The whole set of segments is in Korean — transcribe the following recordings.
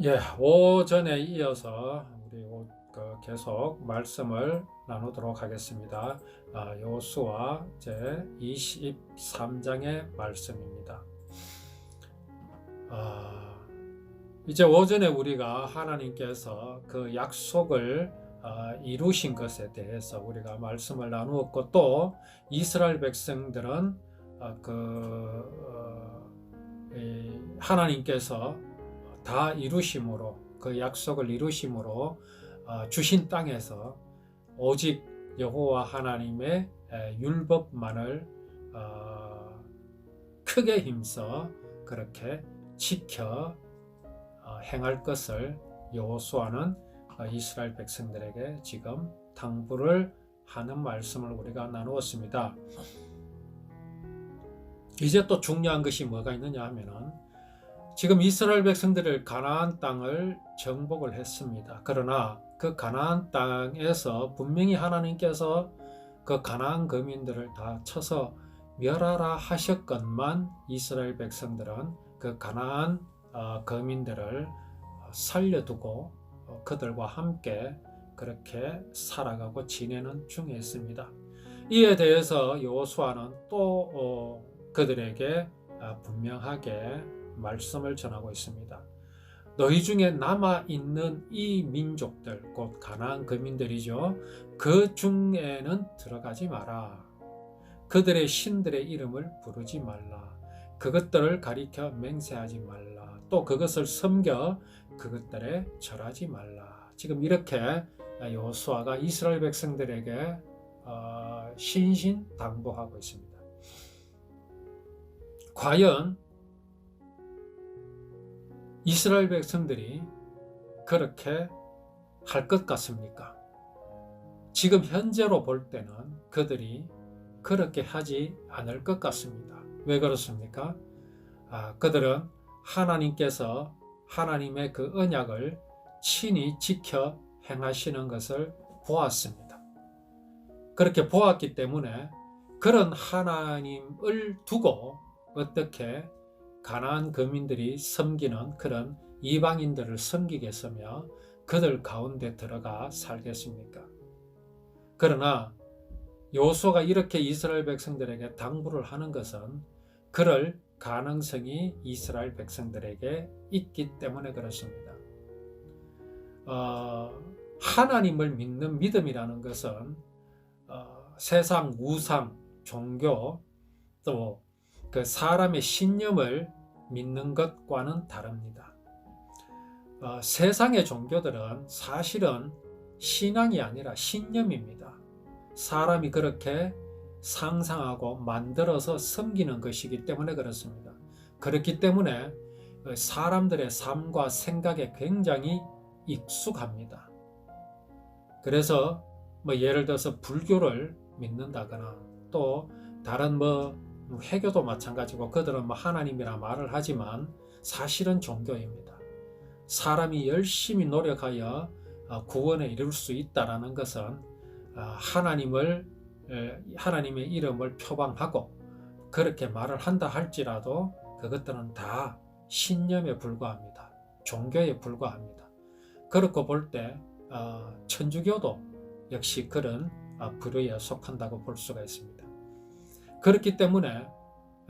예, 오전에 이어서 우리 계속 말씀을 나누도록 하겠습니다. 여호수아 제 23장의 말씀입니다. 이제 오전에 우리가 하나님께서 그 약속을 이루신 것에 대해서 우리가 말씀을 나누었고, 또 이스라엘 백성들은 하나님께서 다 이루심으로, 그 약속을 이루심으로 주신 땅에서 오직 여호와 하나님의 율법만을 크게 힘써 그렇게 지켜 행할 것을 여호수아는 이스라엘 백성들에게 지금 당부를 하는 말씀을 우리가 나누었습니다. 이제 또 중요한 것이 뭐가 있느냐 하면은, 지금 이스라엘 백성들을 가나안 땅을 정복을 했습니다. 그러나 그 가나안 땅에서 분명히 하나님께서 그 가나안 거민들을 다 쳐서 멸하라 하셨건만, 이스라엘 백성들은 그 가나안 거민들을 살려두고 그들과 함께 그렇게 살아가고 지내는 중에 있습니다. 이에 대해서 여호수아는 또 그들에게 분명하게 말씀을 전하고 있습니다. 너희 중에 남아있는 이 민족들, 곧 가나안 거민들이죠. 그 중에는 들어가지 마라. 그들의 신들의 이름을 부르지 말라. 그것들을 가리켜 맹세하지 말라. 또 그것을 섬겨 그것들에 절하지 말라. 지금 이렇게 여호수아가 이스라엘 백성들에게 신신당부하고 있습니다. 과연 이스라엘 백성들이 그렇게 할 것 같습니까? 지금 현재로 볼 때는 그들이 그렇게 하지 않을 것 같습니다. 왜 그렇습니까? 그들은 하나님께서 하나님의 그 언약을 친히 지켜 행하시는 것을 보았습니다. 그렇게 보았기 때문에 그런 하나님을 두고 어떻게 가나안 거민들이 섬기는 그런 이방인들을 섬기겠으며 그들 가운데 들어가 살겠습니까? 그러나 여호수아가 이렇게 이스라엘 백성들에게 당부를 하는 것은 그럴 가능성이 이스라엘 백성들에게 있기 때문에 그렇습니다. 하나님을 믿는 믿음이라는 것은 세상 우상, 종교, 또 그 사람의 신념을 믿는 것과는 다릅니다. 세상의 종교들은 사실은 신앙이 아니라 신념입니다. 사람이 그렇게 상상하고 만들어서 섬기는 것이기 때문에 그렇습니다. 그렇기 때문에 사람들의 삶과 생각에 굉장히 익숙합니다. 그래서 예를 들어서 불교를 믿는다거나, 또 다른 회교도 마찬가지고, 그들은 하나님이라 말을 하지만 사실은 종교입니다. 사람이 열심히 노력하여 구원에 이룰 수 있다는 것은 하나님의 이름을 표방하고 그렇게 말을 한다 할지라도 그것들은 다 신념에 불과합니다. 종교에 불과합니다. 그렇고 볼 때 천주교도 역시 그런 부류에 속한다고 볼 수가 있습니다. 그렇기 때문에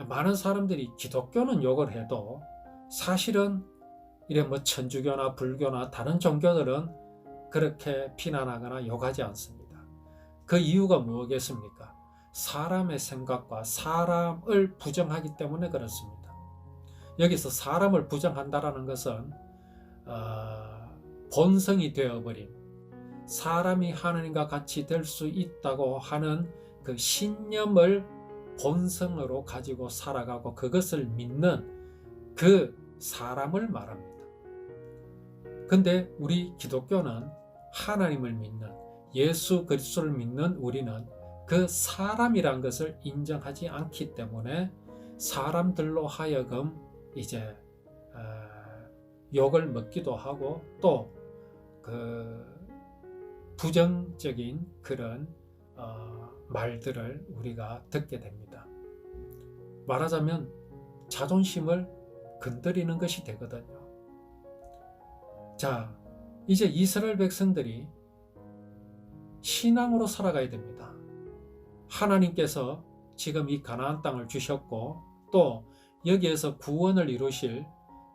많은 사람들이 기독교는 욕을 해도 사실은 천주교나 불교나 다른 종교들은 그렇게 비난하거나 욕하지 않습니다. 그 이유가 뭐겠습니까? 사람의 생각과 사람을 부정하기 때문에 그렇습니다. 여기서 사람을 부정한다는 것은 본성이 되어버린, 사람이 하나님과 같이 될 수 있다고 하는 그 신념을 본성으로 가지고 살아가고 그것을 믿는 그 사람을 말합니다. 근데 우리 기독교는 하나님을 믿는, 예수 그리스도를 믿는 우리는 그 사람이란 것을 인정하지 않기 때문에 사람들로 하여금 이제 욕을 먹기도 하고, 또 그 부정적인 그런 말들을 우리가 듣게 됩니다. 말하자면 자존심을 건드리는 것이 되거든요. 자, 이제 이스라엘 백성들이 신앙으로 살아가야 됩니다. 하나님께서 지금 이 가나안 땅을 주셨고 또 여기에서 구원을 이루실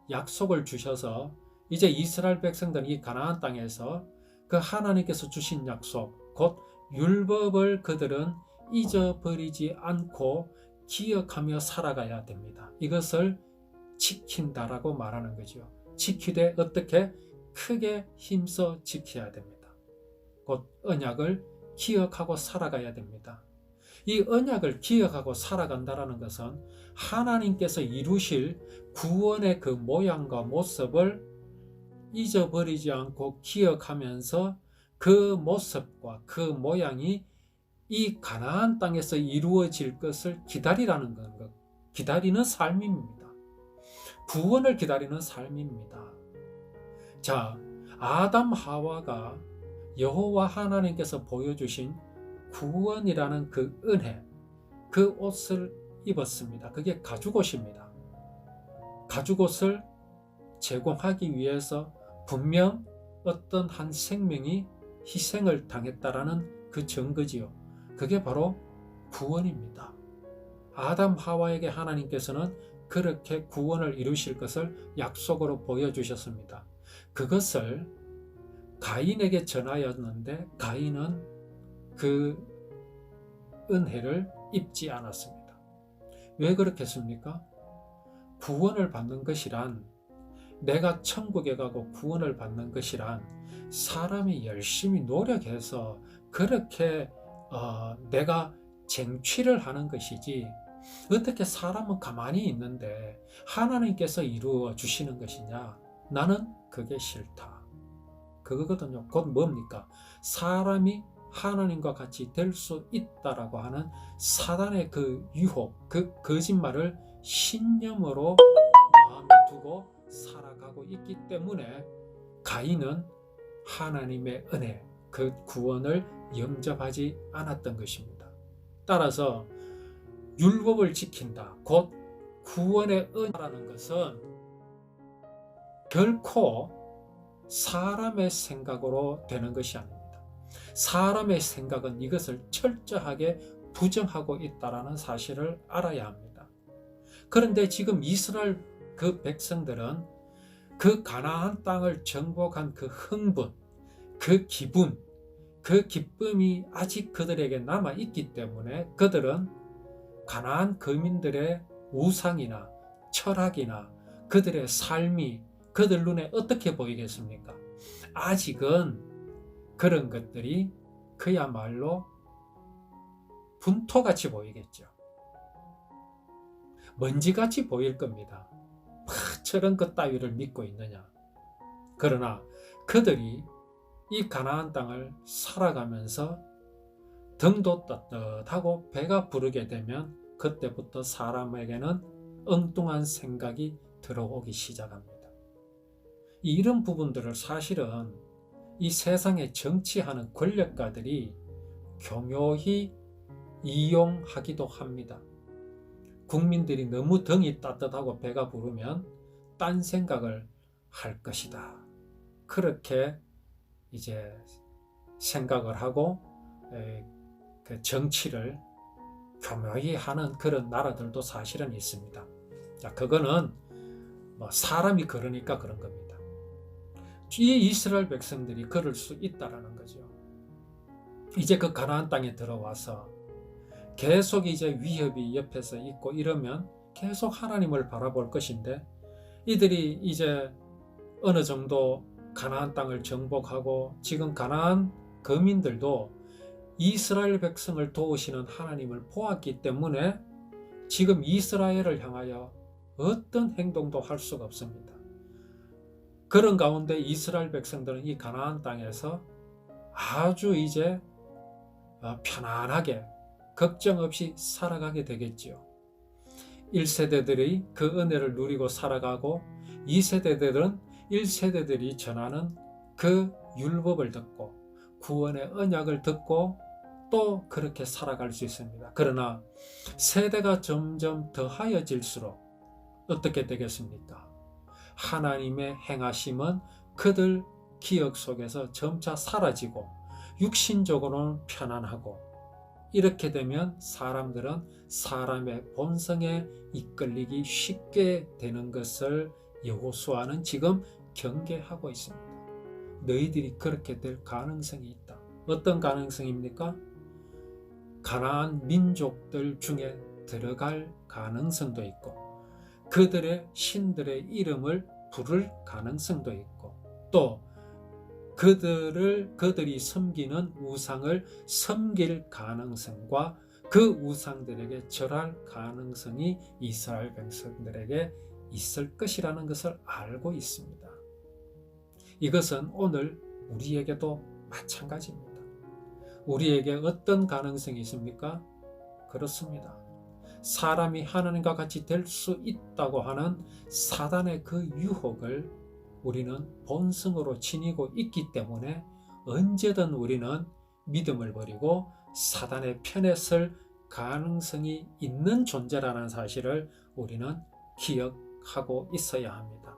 약속을 주셔서 이제 이스라엘 백성들은 이 가나안 땅에서 그 하나님께서 주신 약속, 곧 율법을 그들은 잊어버리지 않고 기억하며 살아가야 됩니다. 이것을 지킨다라고 말하는 거죠. 지키되 어떻게? 크게 힘써 지켜야 됩니다. 곧 언약을 기억하고 살아가야 됩니다. 이 언약을 기억하고 살아간다는 것은 하나님께서 이루실 구원의 그 모양과 모습을 잊어버리지 않고 기억하면서 그 모습과 그 모양이 이 가나안 땅에서 이루어질 것을 기다리라는 것, 기다리는 삶입니다. 구원을 기다리는 삶입니다. 자, 아담 하와가 여호와 하나님께서 보여주신 구원이라는 그 은혜, 그 옷을 입었습니다. 그게 가죽옷입니다. 가죽옷을 제공하기 위해서 분명 어떤 한 생명이 희생을 당했다라는 그 증거지요. 그게 바로 구원입니다. 아담 하와에게 하나님께서는 그렇게 구원을 이루실 것을 약속으로 보여주셨습니다. 그것을 가인에게 전하였는데 가인은 그 은혜를 입지 않았습니다. 왜 그렇겠습니까? 구원을 받는 것이란, 내가 천국에 가고 구원을 받는 것이란 사람이 열심히 노력해서 그렇게 내가 쟁취를 하는 것이지, 어떻게 사람은 가만히 있는데 하나님께서 이루어 주시는 것이냐? 나는 그게 싫다. 그거거든요. 곧 뭡니까? 사람이 하나님과 같이 될 수 있다라고 하는 사단의 그 유혹, 그 거짓말을 신념으로 마음에 두고 살아가고 있기 때문에 가인은 하나님의 은혜, 그 구원을 영접하지 않았던 것입니다. 따라서 율법을 지킨다, 곧 구원의 은혜라는 것은 결코 사람의 생각으로 되는 것이 아닙니다. 사람의 생각은 이것을 철저하게 부정하고 있다는 사실을 알아야 합니다. 그런데 지금 이스라엘 그 백성들은 그 가나안 땅을 정복한 그 흥분, 그 기분, 그 기쁨이 아직 그들에게 남아있기 때문에 그들은 가나안 거민들의 우상이나 철학이나 그들의 삶이 그들 눈에 어떻게 보이겠습니까? 아직은 그런 것들이 그야말로 분토같이 보이겠죠. 먼지같이 보일 겁니다. 저런 것 따위를 믿고 있느냐. 그러나 그들이 이 가나안 땅을 살아가면서 등도 떳떳하고 배가 부르게 되면 그때부터 사람에게는 엉뚱한 생각이 들어오기 시작합니다. 이런 부분들을 사실은 이 세상에 정치하는 권력가들이 교묘히 이용하기도 합니다. 국민들이 너무 등이 따뜻하고 배가 부르면 딴 생각을 할 것이다. 그렇게 이제 생각을 하고 그 정치를 교묘히 하는 그런 나라들도 사실은 있습니다. 자, 그거는 뭐 사람이 그러니까 그런 겁니다. 이 이스라엘 백성들이 그럴 수 있다라는 거죠. 이제 그 가나안 땅에 들어와서 계속 이제 위협이 옆에서 있고 이러면 계속 하나님을 바라볼 것인데, 이들이 이제 어느 정도 가나안 땅을 정복하고 지금 가나안 거민들도 이스라엘 백성을 도우시는 하나님을 보았기 때문에 지금 이스라엘을 향하여 어떤 행동도 할 수가 없습니다. 그런 가운데 이스라엘 백성들은 이 가나안 땅에서 아주 이제 편안하게 걱정 없이 살아가게 되겠지요. 1세대들이 그 은혜를 누리고 살아가고 2세대들은 1세대들이 전하는 그 율법을 듣고 구원의 언약을 듣고 또 그렇게 살아갈 수 있습니다. 그러나 세대가 점점 더하여질수록 어떻게 되겠습니까? 하나님의 행하심은 그들 기억 속에서 점차 사라지고 육신적으로는 편안하고, 이렇게 되면 사람들은 사람의 본성에 이끌리기 쉽게 되는 것을 여호수아는 지금 경계하고 있습니다. 너희들이 그렇게 될 가능성이 있다. 어떤 가능성입니까? 가나안 민족들 중에 들어갈 가능성도 있고, 그들의 신들의 이름을 부를 가능성도 있고, 또 그들이 섬기는 우상을 섬길 가능성과 그 우상들에게 절할 가능성이 이스라엘 백성들에게 있을 것이라는 것을 알고 있습니다. 이것은 오늘 우리에게도 마찬가지입니다. 우리에게 어떤 가능성이 있습니까? 그렇습니다. 사람이 하나님과 같이 될 수 있다고 하는 사단의 그 유혹을 우리는 본성으로 지니고 있기 때문에 언제든 우리는 믿음을 버리고 사단의 편에 설 가능성이 있는 존재라는 사실을 우리는 기억하고 있어야 합니다.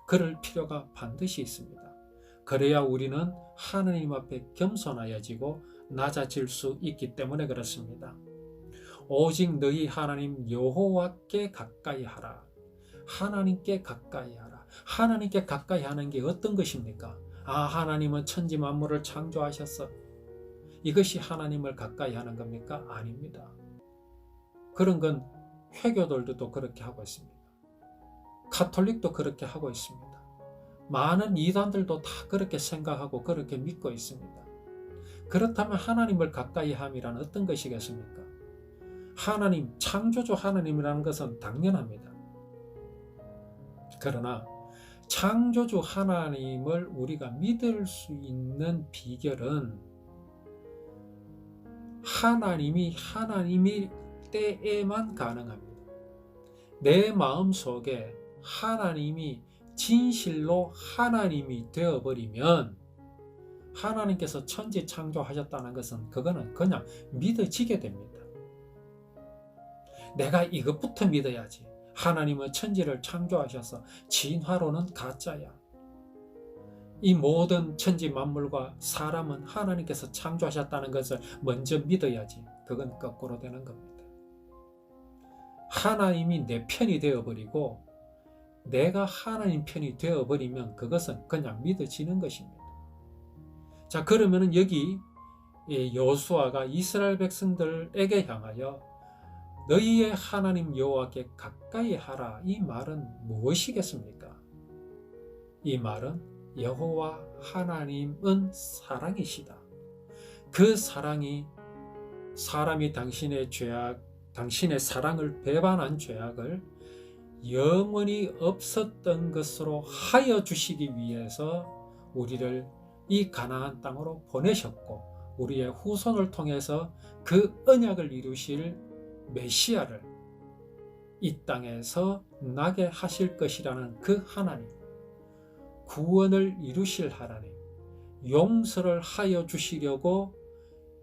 그럴 필요가 반드시 있습니다. 그래야 우리는 하나님 앞에 겸손하여지고 낮아질 수 있기 때문에 그렇습니다. 오직 너희 하나님 여호와께 가까이 하라. 하나님께 가까이 하라. 하나님께 가까이 하는 게 어떤 것입니까? 하나님은 천지 만물을 창조하셨어. 이것이 하나님을 가까이 하는 겁니까? 아닙니다. 그런 건 회교들도 그렇게 하고 있습니다. 가톨릭도 그렇게 하고 있습니다. 많은 이단들도 다 그렇게 생각하고 그렇게 믿고 있습니다. 그렇다면 하나님을 가까이 함이란 어떤 것이겠습니까? 하나님, 창조주 하나님이라는 것은 당연합니다. 그러나 창조주 하나님을 우리가 믿을 수 있는 비결은 하나님이 하나님일 때에만 가능합니다. 내 마음속에 하나님이 진실로 하나님이 되어버리면 하나님께서 천지 창조하셨다는 것은 그거는 그냥 믿어지게 됩니다. 내가 이것부터 믿어야지. 하나님은 천지를 창조하셔서 진화론은 가짜야. 이 모든 천지 만물과 사람은 하나님께서 창조하셨다는 것을 먼저 믿어야지. 그건 거꾸로 되는 겁니다. 하나님이 내 편이 되어버리고 내가 하나님 편이 되어버리면 그것은 그냥 믿어지는 것입니다. 자, 그러면 여기 여호수아가 이스라엘 백성들에게 향하여 너희의 하나님 여호와께 가까이 하라, 이 말은 무엇이겠습니까? 이 말은 여호와 하나님은 사랑이시다. 그 사랑이 사람이 당신의 사랑을 배반한 죄악을 영원히 없었던 것으로 하여 주시기 위해서 우리를 이 가나안 땅으로 보내셨고, 우리의 후손을 통해서 그 언약을 이루실 메시아를 이 땅에서 나게 하실 것이라는 그 하나님, 구원을 이루실 하나님, 용서를 하여 주시려고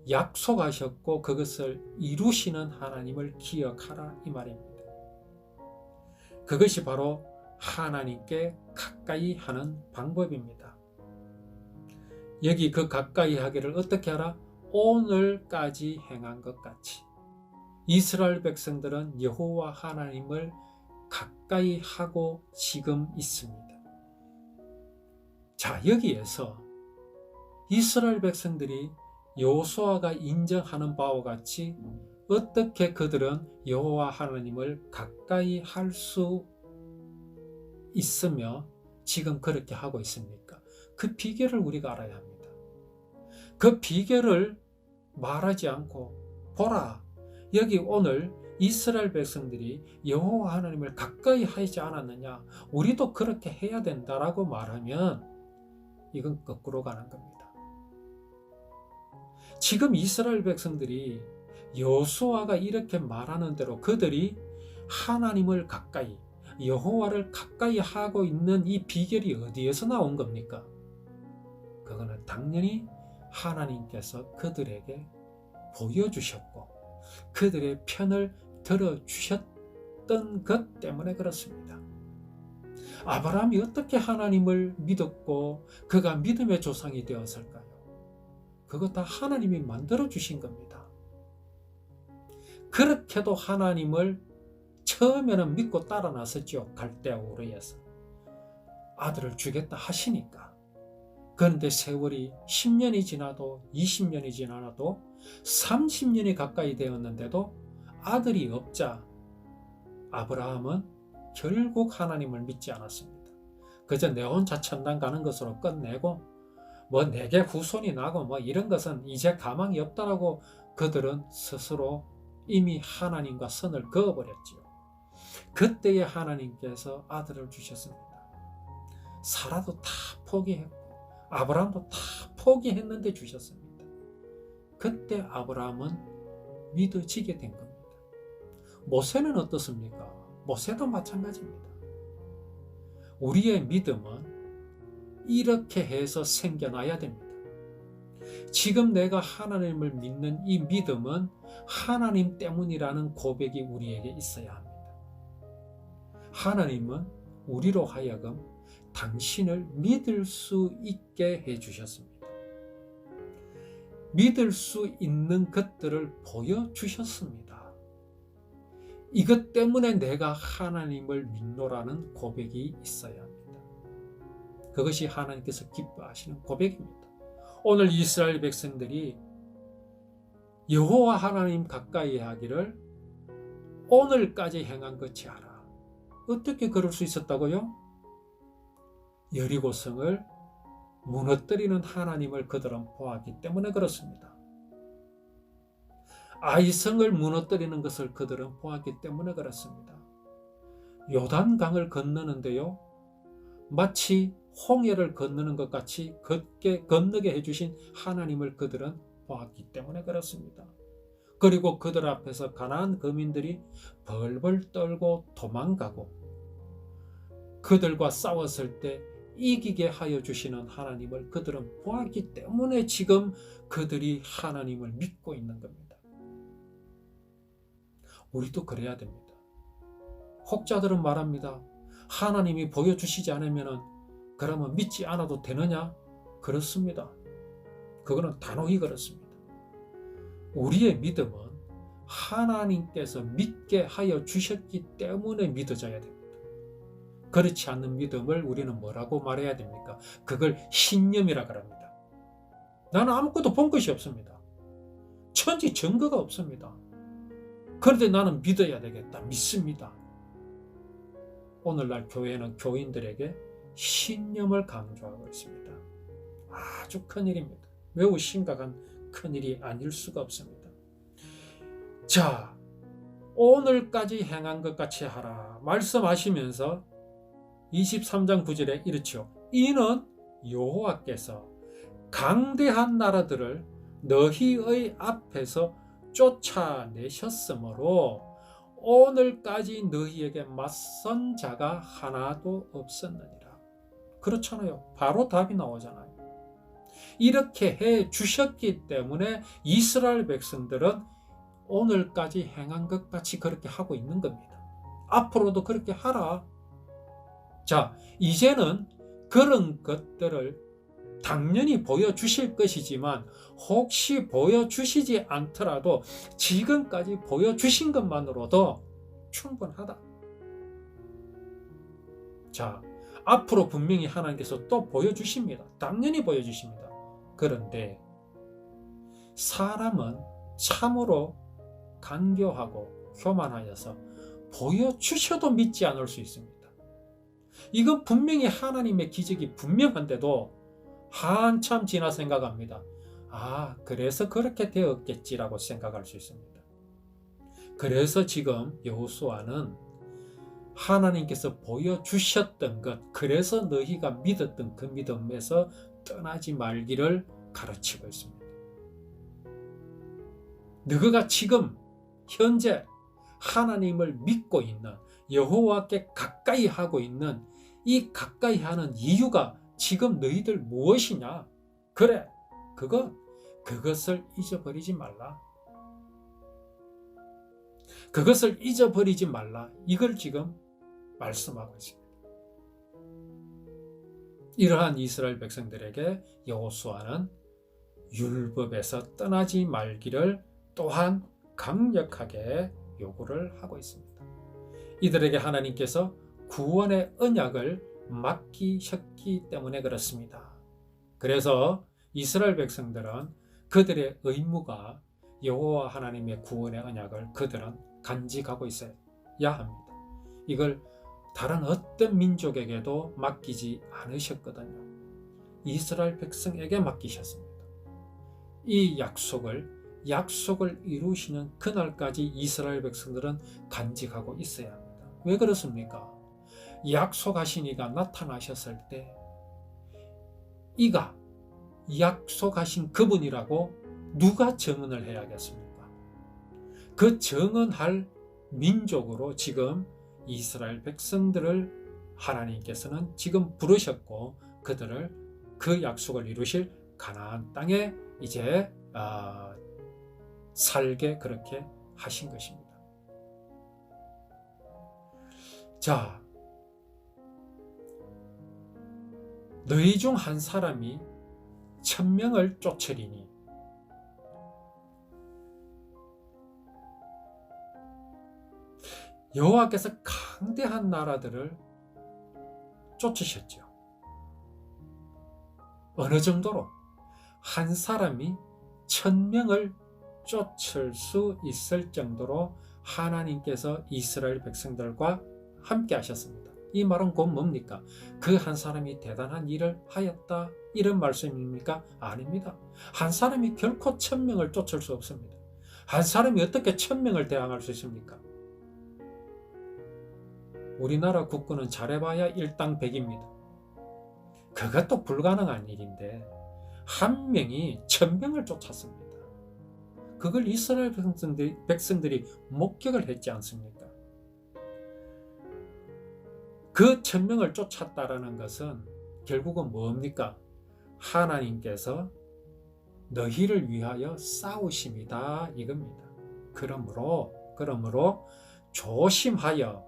약속하셨고 그것을 이루시는 하나님을 기억하라, 이 말입니다. 그것이 바로 하나님께 가까이 하는 방법입니다. 여기 그 가까이 하기를 어떻게 하라? 오늘까지 행한 것 같이. 이스라엘 백성들은 여호와 하나님을 가까이 하고 지금 있습니다. 자, 여기에서 이스라엘 백성들이 여호수아가 인정하는 바와 같이 어떻게 그들은 여호와 하나님을 가까이 할 수 있으며 지금 그렇게 하고 있습니까? 그 비결을 우리가 알아야 합니다. 그 비결을 말하지 않고 보라, 여기 오늘 이스라엘 백성들이 여호와 하나님을 가까이 하지 않았느냐, 우리도 그렇게 해야 된다라고 말하면 이건 거꾸로 가는 겁니다. 지금 이스라엘 백성들이 여호수아가 이렇게 말하는 대로 그들이 하나님을 가까이, 여호와를 가까이 하고 있는 이 비결이 어디에서 나온 겁니까? 그거는 당연히 하나님께서 그들에게 보여주셨고 그들의 편을 들어주셨던 것 때문에 그렇습니다. 아브라함이 어떻게 하나님을 믿었고 그가 믿음의 조상이 되었을까요? 그거 다 하나님이 만들어 주신 겁니다. 그렇게도 하나님을 처음에는 믿고 따라 나섰죠. 갈대아 우르에서 아들을 주겠다 하시니까. 그런데 세월이 10년이 지나도 20년이 지나도 30년이 가까이 되었는데도 아들이 없자 아브라함은 결국 하나님을 믿지 않았습니다. 그저 내 혼자 천당 가는 것으로 끝내고 뭐 내게 후손이 나고 뭐 이런 것은 이제 가망이 없다라고 그들은 스스로 이미 하나님과 선을 그어버렸지요. 그때에 하나님께서 아들을 주셨습니다. 사라도 다 포기했고 아브라함도 다 포기했는데 주셨습니다. 그때 아브라함은 믿어지게 된 겁니다. 모세는 어떻습니까? 모세도 마찬가지입니다. 우리의 믿음은 이렇게 해서 생겨나야 됩니다. 지금 내가 하나님을 믿는 이 믿음은 하나님 때문이라는 고백이 우리에게 있어야 합니다. 하나님은 우리로 하여금 당신을 믿을 수 있게 해주셨습니다. 믿을 수 있는 것들을 보여주셨습니다. 이것 때문에 내가 하나님을 믿노라는 고백이 있어야 합니다. 그것이 하나님께서 기뻐하시는 고백입니다. 오늘 이스라엘 백성들이 여호와 하나님 가까이 하기를 오늘까지 행한 것이 하라. 어떻게 그럴 수 있었다고요? 여리고성을 무너뜨리는 하나님을 그들은 보았기 때문에 그렇습니다. 아이성을 무너뜨리는 것을 그들은 보았기 때문에 그렇습니다. 요단강을 건너는데요, 마치 홍해를 건너는 것 같이 건너게 해주신 하나님을 그들은 보았기 때문에 그렇습니다. 그리고 그들 앞에서 가나안 거민들이 벌벌 떨고 도망가고 그들과 싸웠을 때 이기게 하여 주시는 하나님을 그들은 보았기 때문에 지금 그들이 하나님을 믿고 있는 겁니다. 우리도 그래야 됩니다. 혹자들은 말합니다. 하나님이 보여주시지 않으면 그러면 믿지 않아도 되느냐? 그렇습니다. 그거는 단호히 그렇습니다. 우리의 믿음은 하나님께서 믿게 하여 주셨기 때문에 믿어져야 됩니다. 그렇지 않는 믿음을 우리는 뭐라고 말해야 됩니까? 그걸 신념이라 그럽니다. 나는 아무것도 본 것이 없습니다. 천지 증거가 없습니다. 그런데 나는 믿어야 되겠다. 믿습니다. 오늘날 교회는 교인들에게 신념을 강조하고 있습니다. 아주 큰일입니다. 매우 심각한 큰일이 아닐 수가 없습니다. 자, 오늘까지 행한 것 같이 하라 말씀하시면서 23장 9절에 이렇죠. 이는 여호와께서 강대한 나라들을 너희의 앞에서 쫓아내셨으므로 오늘까지 너희에게 맞선 자가 하나도 없었느니라. 그렇잖아요. 바로 답이 나오잖아요. 이렇게 해 주셨기 때문에 이스라엘 백성들은 오늘까지 행한 것 같이 그렇게 하고 있는 겁니다. 앞으로도 그렇게 하라. 자, 이제는 그런 것들을 당연히 보여주실 것이지만 혹시 보여주시지 않더라도 지금까지 보여주신 것만으로도 충분하다. 자, 앞으로 분명히 하나님께서 또 보여주십니다. 당연히 보여주십니다. 그런데 사람은 참으로 간교하고 교만하여서 보여주셔도 믿지 않을 수 있습니다. 이건 분명히 하나님의 기적이 분명한데도 한참 지나 생각합니다. 그래서 그렇게 되었겠지라고 생각할 수 있습니다. 그래서 지금 여호수아는 하나님께서 보여주셨던 것, 그래서 너희가 믿었던 그 믿음에서 떠나지 말기를 가르치고 있습니다. 너희가 지금 현재 하나님을 믿고 있는, 여호와께 가까이 하고 있는 이 가까이 하는 이유가 지금 너희들 무엇이냐? 그래, 그것을 잊어버리지 말라. 그것을 잊어버리지 말라. 이걸 지금 말씀하고 있습니다. 이러한 이스라엘 백성들에게 여호수아는 율법에서 떠나지 말기를 또한 강력하게 요구를 하고 있습니다. 이들에게 하나님께서 구원의 언약을 맡기셨기 때문에 그렇습니다. 그래서 이스라엘 백성들은 그들의 의무가 여호와 하나님의 구원의 언약을 그들은 간직하고 있어야 합니다. 이걸 다른 어떤 민족에게도 맡기지 않으셨거든요. 이스라엘 백성에게 맡기셨습니다. 이 약속을 이루시는 그날까지 이스라엘 백성들은 간직하고 있어야 합니다. 왜 그렇습니까? 약속하신 이가 나타나셨을 때 이가 약속하신 그분이라고 누가 증언을 해야겠습니까? 그 증언할 민족으로 지금 이스라엘 백성들을 하나님께서는 지금 부르셨고 그들을 그 약속을 이루실 가나안 땅에 이제 살게 그렇게 하신 것입니다. 자, 너희 중 한 사람이 1000명을 쫓으리니 여호와께서 강대한 나라들을 쫓으셨죠. 어느 정도로? 한 사람이 1000명을 쫓을 수 있을 정도로 하나님께서 이스라엘 백성들과 함께 하셨습니다. 이 말은 곧 뭡니까? 그 한 사람이 대단한 일을 하였다 이런 말씀입니까? 아닙니다. 한 사람이 결코 1000명을 쫓을 수 없습니다. 한 사람이 어떻게 1000명을 대항할 수 있습니까? 우리나라 국군은 잘해봐야 일당 100입니다. 그것도 불가능한 일인데 한 명이 1000명을 쫓았습니다. 그걸 이스라엘 백성들이 목격을 했지 않습니까? 그 1000명을 쫓았다라는 것은 결국은 뭡니까? 하나님께서 너희를 위하여 싸우심이다 이겁니다. 그러므로 조심하여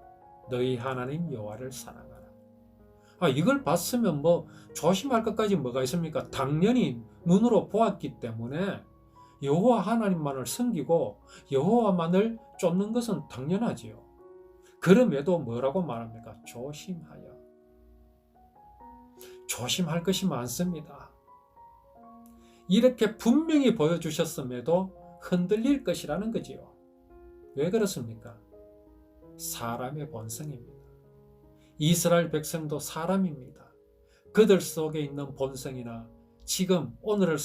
너희 하나님 여호와를 사랑하라. 이걸 봤으면 조심할 것까지 뭐가 있습니까? 당연히 눈으로 보았기 때문에 여호와 하나님만을 섬기고 여호와만을 쫓는 것은 당연하지요. 그럼에도 뭐라고 말합니까? 조심하여. 조심할 것이 많습니다. 이렇게 분명히 보여주셨음에도 흔들릴 것이라는 거지요. 왜 그렇습니까? 사람의 본성입니다. 이스라엘 백성도 사람입니다. 그들 속에 있는 본성이나 지금 오늘을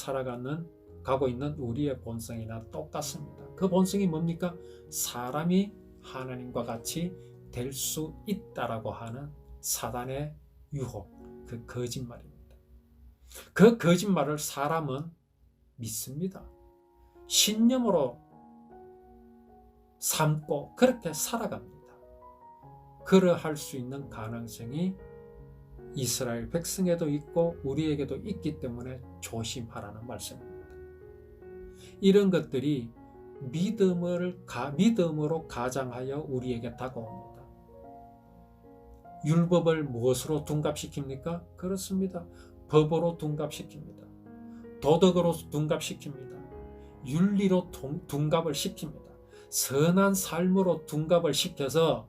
가고 있는 우리의 본성이나 똑같습니다. 그 본성이 뭡니까? 사람이 하나님과 같이 될 수 있다라고 하는 사단의 유혹, 그 거짓말입니다. 그 거짓말을 사람은 믿습니다. 신념으로 삼고 그렇게 살아갑니다. 그러할 수 있는 가능성이 이스라엘 백성에도 있고 우리에게도 있기 때문에 조심하라는 말씀입니다. 이런 것들이 믿음으로 가장하여 우리에게 다가옵니다. 율법을 무엇으로 둔갑시킵니까? 그렇습니다. 법으로 둔갑시킵니다. 도덕으로 둔갑시킵니다. 윤리로 둔갑을 시킵니다. 선한 삶으로 둔갑을 시켜서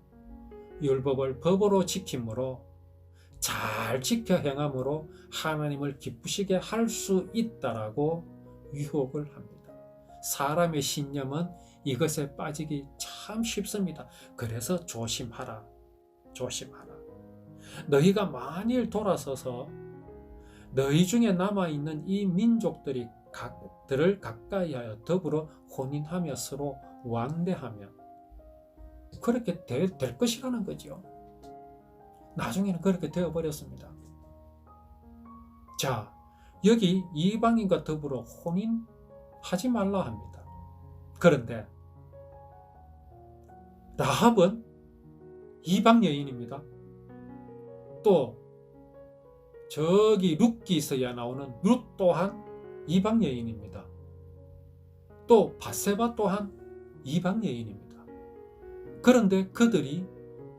율법을 법으로 지킴으로 잘 지켜 행함으로 하나님을 기쁘시게 할 수 있다라고 유혹을 합니다. 사람의 신념은 이것에 빠지기 참 쉽습니다. 그래서 조심하라. 너희가 만일 돌아서서 너희 중에 남아있는 이 민족들을 가까이 하여 더불어 혼인하며 서로 왕래하며 그렇게 될 것이라는 거죠. 나중에는 그렇게 되어버렸습니다. 자, 여기 이방인과 더불어 혼인하지 말라 합니다. 그런데 라합은 이방 여인입니다. 또 저기 룻기서야 나오는 룻 또한 이방 여인입니다. 또 바세바 또한 이방 여인입니다. 그런데 그들이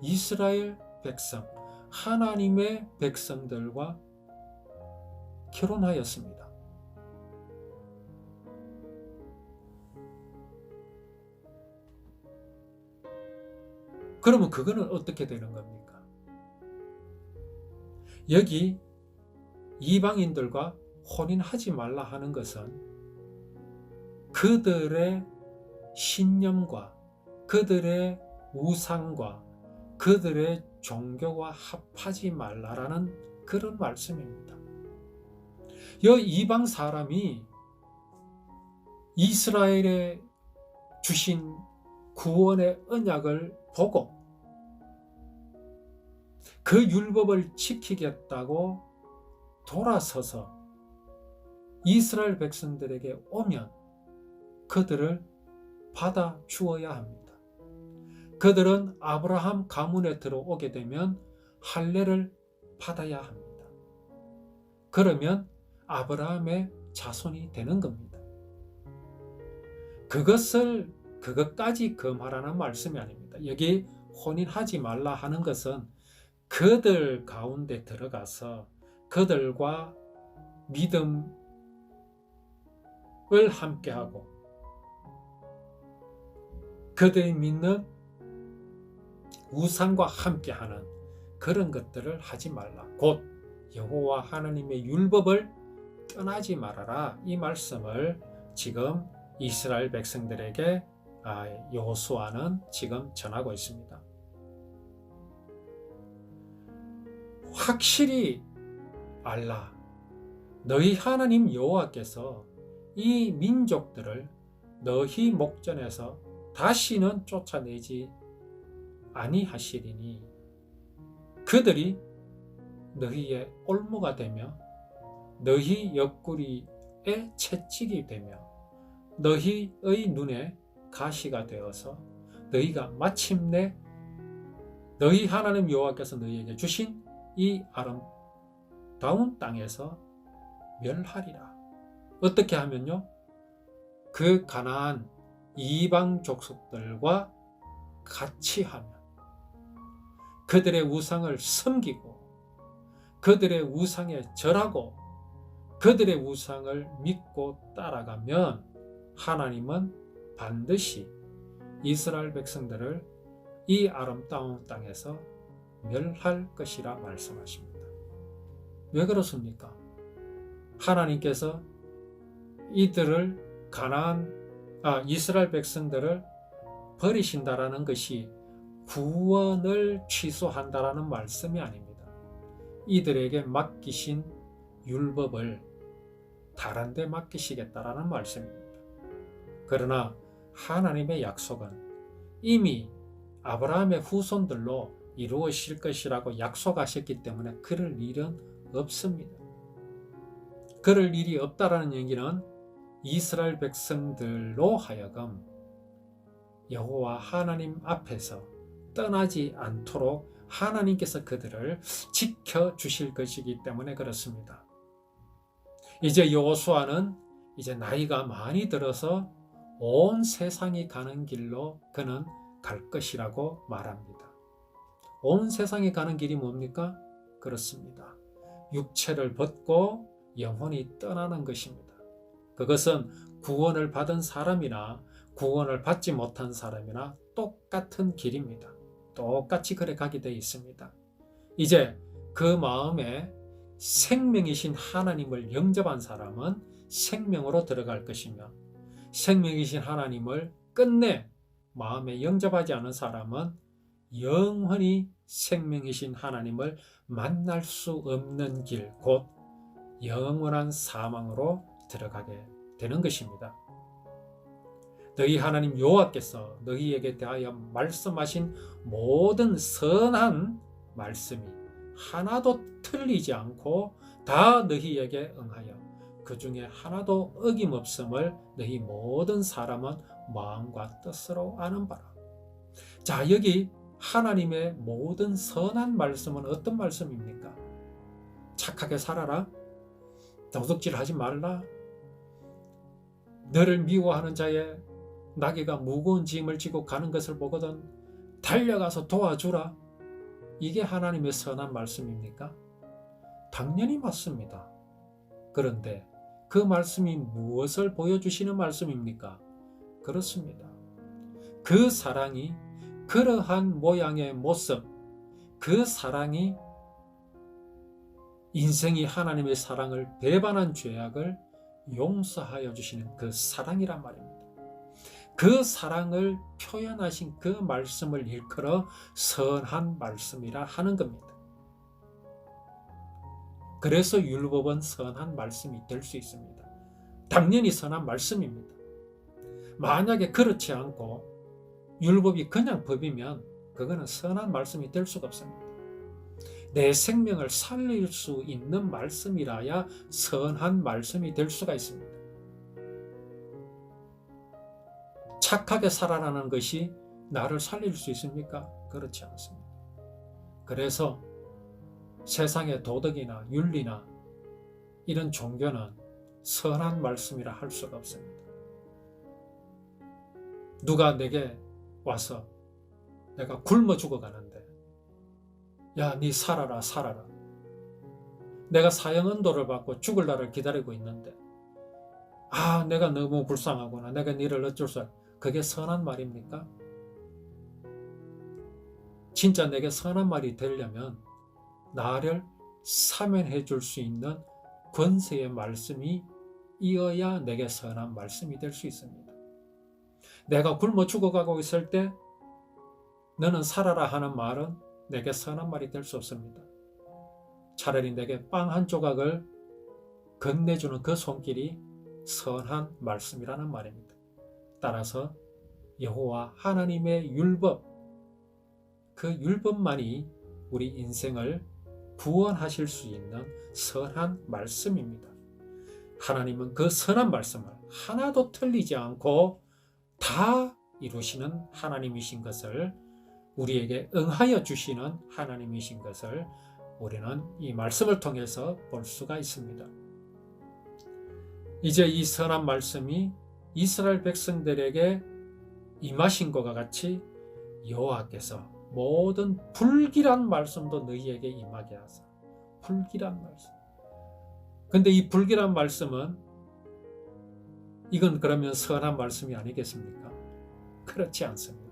이스라엘 백성, 하나님의 백성들과 결혼하였습니다. 그러면 그거는 어떻게 되는 겁니까? 여기 이방인들과 혼인하지 말라 하는 것은 그들의 신념과 그들의 우상과 그들의 종교와 합하지 말라라는 그런 말씀입니다. 이 이방 사람이 이스라엘에 주신 구원의 언약을 보고 그 율법을 지키겠다고 돌아서서 이스라엘 백성들에게 오면 그들을 받아 주어야 합니다. 그들은 아브라함 가문에 들어오게 되면 할례를 받아야 합니다. 그러면 아브라함의 자손이 되는 겁니다. 그것까지 금하라는 말씀이 아닙니다. 여기 혼인하지 말라 하는 것은 그들 가운데 들어가서 그들과 믿음을 함께하고 그들이 믿는 우상과 함께하는 그런 것들을 하지 말라. 곧 여호와 하나님의 율법을 떠나지 말아라. 이 말씀을 지금 이스라엘 백성들에게 여호수아는 지금 전하고 있습니다. 확실히 알라. 너희 하나님 여호와께서 이 민족들을 너희 목전에서 다시는 쫓아내지 아니하시리니 그들이 너희의 올무가 되며 너희 옆구리에 채찍이 되며 너희의 눈에 가시가 되어서 너희가 마침내 너희 하나님 여호와께서 너희에게 주신 이 아름다운 땅에서 멸하리라. 어떻게 하면요? 그 가나안 이방 족속들과 같이 하면 그들의 우상을 섬기고 그들의 우상에 절하고 그들의 우상을 믿고 따라가면 하나님은 반드시 이스라엘 백성들을 이 아름다운 땅에서 멸할 것이라 말씀하십니다. 왜 그렇습니까? 하나님께서 이들을 이스라엘 백성들을 버리신다라는 것이 구원을 취소한다라는 말씀이 아닙니다. 이들에게 맡기신 율법을 다른 데 맡기시겠다라는 말씀입니다. 그러나 하나님의 약속은 이미 아브라함의 후손들로 이루어질 것이라고 약속하셨기 때문에 그럴 일은 없습니다. 그럴 일이 없다라는 얘기는 이스라엘 백성들로 하여금 여호와 하나님 앞에서 떠나지 않도록 하나님께서 그들을 지켜주실 것이기 때문에 그렇습니다. 이제 여호수아는 이제 나이가 많이 들어서 온 세상이 가는 길로 그는 갈 것이라고 말합니다. 온 세상이 가는 길이 뭡니까? 그렇습니다. 육체를 벗고 영혼이 떠나는 것입니다. 그것은 구원을 받은 사람이나 구원을 받지 못한 사람이나 똑같은 길입니다. 똑같이 그래 가게 되어 있습니다. 이제 그 마음에 생명이신 하나님을 영접한 사람은 생명으로 들어갈 것이며 생명이신 하나님을 끝내 마음에 영접하지 않은 사람은 영원히 생명이신 하나님을 만날 수 없는 길, 곧 영원한 사망으로 들어가게 되는 것입니다. 너희 하나님 여호와께서 너희에게 대하여 말씀하신 모든 선한 말씀이 하나도 틀리지 않고 다 너희에게 응하여 그 중에 하나도 어김없음을 너희 모든 사람은 마음과 뜻으로 아는 바라. 자, 여기 하나님의 모든 선한 말씀은 어떤 말씀입니까? 착하게 살아라. 도둑질 하지 말라. 너를 미워하는 자의 나귀가 무거운 짐을 지고 가는 것을 보거든 달려가서 도와주라. 이게 하나님의 선한 말씀입니까? 당연히 맞습니다. 그런데 그 말씀이 무엇을 보여주시는 말씀입니까? 그렇습니다. 그 사랑이 그러한 모양의 모습, 그 사랑이 인생이 하나님의 사랑을 배반한 죄악을 용서하여 주시는 그 사랑이란 말입니다. 그 사랑을 표현하신 그 말씀을 일컬어 선한 말씀이라 하는 겁니다. 그래서 율법은 선한 말씀이 될 수 있습니다. 당연히 선한 말씀입니다. 만약에 그렇지 않고 율법이 그냥 법이면 그거는 선한 말씀이 될 수가 없습니다. 내 생명을 살릴 수 있는 말씀이라야 선한 말씀이 될 수가 있습니다. 착하게 살아라는 것이 나를 살릴 수 있습니까? 그렇지 않습니다. 그래서 세상의 도덕이나 윤리나 이런 종교는 선한 말씀이라 할 수가 없습니다. 누가 내게 와서 내가 굶어 죽어가는데 야, 니 살아라 살아라. 내가 사형언도를 받고 죽을 날을 기다리고 있는데 내가 너무 불쌍하구나. 내가 니를 어쩔 수 없어. 그게 선한 말입니까? 진짜 내게 선한 말이 되려면 나를 사면해 줄 수 있는 권세의 말씀이 이어야 내게 선한 말씀이 될 수 있습니다. 내가 굶어 죽어가고 있을 때 너는 살아라 하는 말은 내게 선한 말이 될 수 없습니다. 차라리 내게 빵 한 조각을 건네주는 그 손길이 선한 말씀이라는 말입니다. 따라서 여호와 하나님의 율법, 그 율법만이 우리 인생을 구원하실 수 있는 선한 말씀입니다. 하나님은 그 선한 말씀을 하나도 틀리지 않고 다 이루시는 하나님이신 것을, 우리에게 응하여 주시는 하나님이신 것을 우리는 이 말씀을 통해서 볼 수가 있습니다. 이제 이 선한 말씀이 이스라엘 백성들에게 임하신 것과 같이 여호와께서 모든 불길한 말씀도 너희에게 임하게 하사. 불길한 말씀. 근데 이 불길한 말씀은 이건 그러면 선한 말씀이 아니겠습니까? 그렇지 않습니다.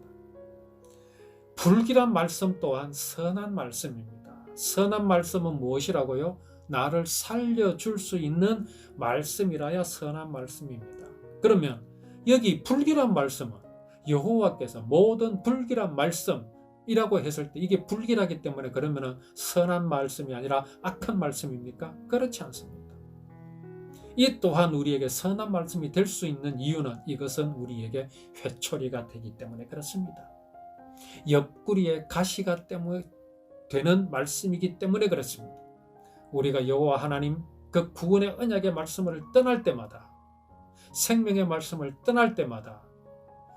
불길한 말씀 또한 선한 말씀입니다. 선한 말씀은 무엇이라고요? 나를 살려줄 수 있는 말씀이라야 선한 말씀입니다. 그러면 여기 불길한 말씀은 여호와께서 모든 불길한 말씀이라고 했을 때 이게 불길하기 때문에 그러면 선한 말씀이 아니라 악한 말씀입니까? 그렇지 않습니다. 이 또한 우리에게 선한 말씀이 될 수 있는 이유는 이것은 우리에게 회초리가 되기 때문에 그렇습니다. 옆구리에 가시가 되는 말씀이기 때문에 그렇습니다. 우리가 여호와 하나님 그 구원의 언약의 말씀을 떠날 때마다, 생명의 말씀을 떠날 때마다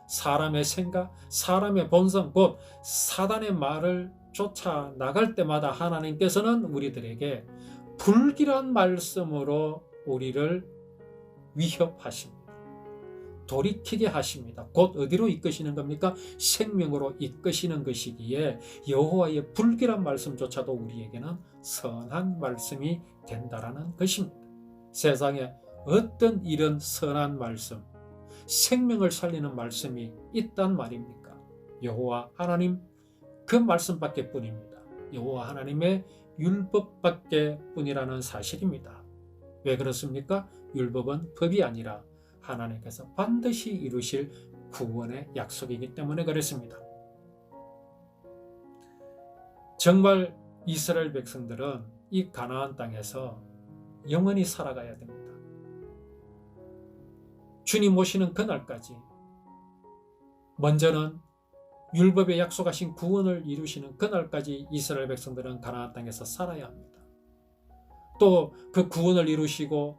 사람의 생각, 사람의 본성, 곧 사단의 말을 쫓아 나갈 때마다 하나님께서는 우리들에게 불길한 말씀으로 우리를 위협하십니다. 돌이키게 하십니다. 곧 어디로 이끄시는 겁니까? 생명으로 이끄시는 것이기에 여호와의 불길한 말씀조차도 우리에게는 선한 말씀이 된다라는 것입니다. 세상에 어떤 이런 선한 말씀, 생명을 살리는 말씀이 있단 말입니까? 여호와 하나님 그 말씀밖에 뿐입니다. 여호와 하나님의 율법밖에 뿐이라는 사실입니다. 왜 그렇습니까? 율법은 법이 아니라 하나님께서 반드시 이루실 구원의 약속이기 때문에 그렇습니다. 정말 이스라엘 백성들은 이 가나안 땅에서 영원히 살아가야 됩니다. 주님 오시는 그날까지 먼저는 율법에 약속하신 구원을 이루시는 그날까지 이스라엘 백성들은 가나안 땅에서 살아야 합니다. 또 그 구원을 이루시고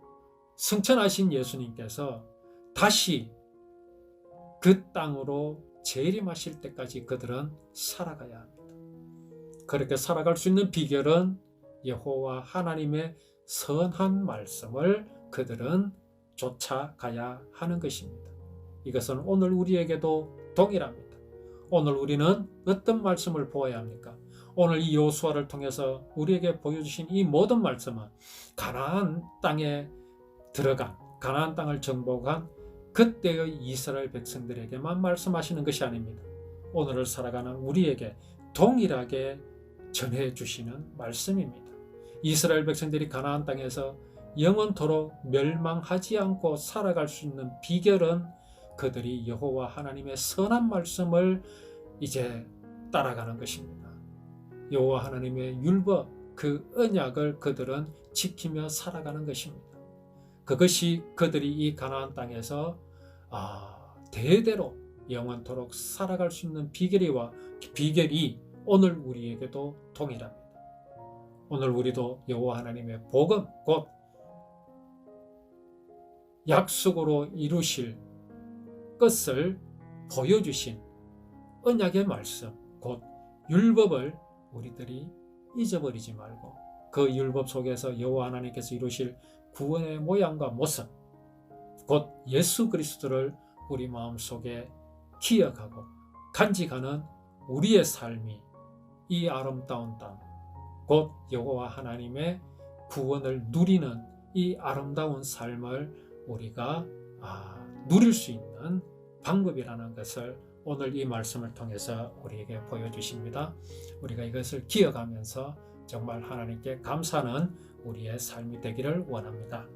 승천하신 예수님께서 다시 그 땅으로 재림하실 때까지 그들은 살아가야 합니다. 그렇게 살아갈 수 있는 비결은 여호와 하나님의 선한 말씀을 그들은 쫓아가야 하는 것입니다. 이것은 오늘 우리에게도 동일합니다. 오늘 우리는 어떤 말씀을 보아야 합니까? 오늘 이 여호수아를 통해서 우리에게 보여주신 이 모든 말씀은 가나안 땅에 들어간, 가나안 땅을 정복한 그때의 이스라엘 백성들에게만 말씀하시는 것이 아닙니다. 오늘을 살아가는 우리에게 동일하게 전해주시는 말씀입니다. 이스라엘 백성들이 가나안 땅에서 영원토록 멸망하지 않고 살아갈 수 있는 비결은 그들이 여호와 하나님의 선한 말씀을 이제 따라가는 것입니다. 여호와 하나님의 율법, 그 언약을 그들은 지키며 살아가는 것입니다. 그것이 그들이 이 가나안 땅에서 대대로 영원토록 살아갈 수 있는 비결이 오늘 우리에게도 동일합니다. 오늘 우리도 여호와 하나님의 복음, 곧 약속으로 이루실 것을 보여주신 언약의 말씀, 곧 율법을 우리들이 잊어버리지 말고 그 율법 속에서 여호와 하나님께서 이루실 구원의 모양과 모습, 곧 예수 그리스도를 우리 마음속에 기억하고 간직하는 우리의 삶이 이 아름다운 땅, 곧 여호와 하나님의 구원을 누리는 이 아름다운 삶을 우리가 누릴 수 있는 방법이라는 것을 오늘 이 말씀을 통해서 우리에게 보여주십니다. 우리가 이것을 기억하면서 정말 하나님께 감사하는 우리의 삶이 되기를 원합니다.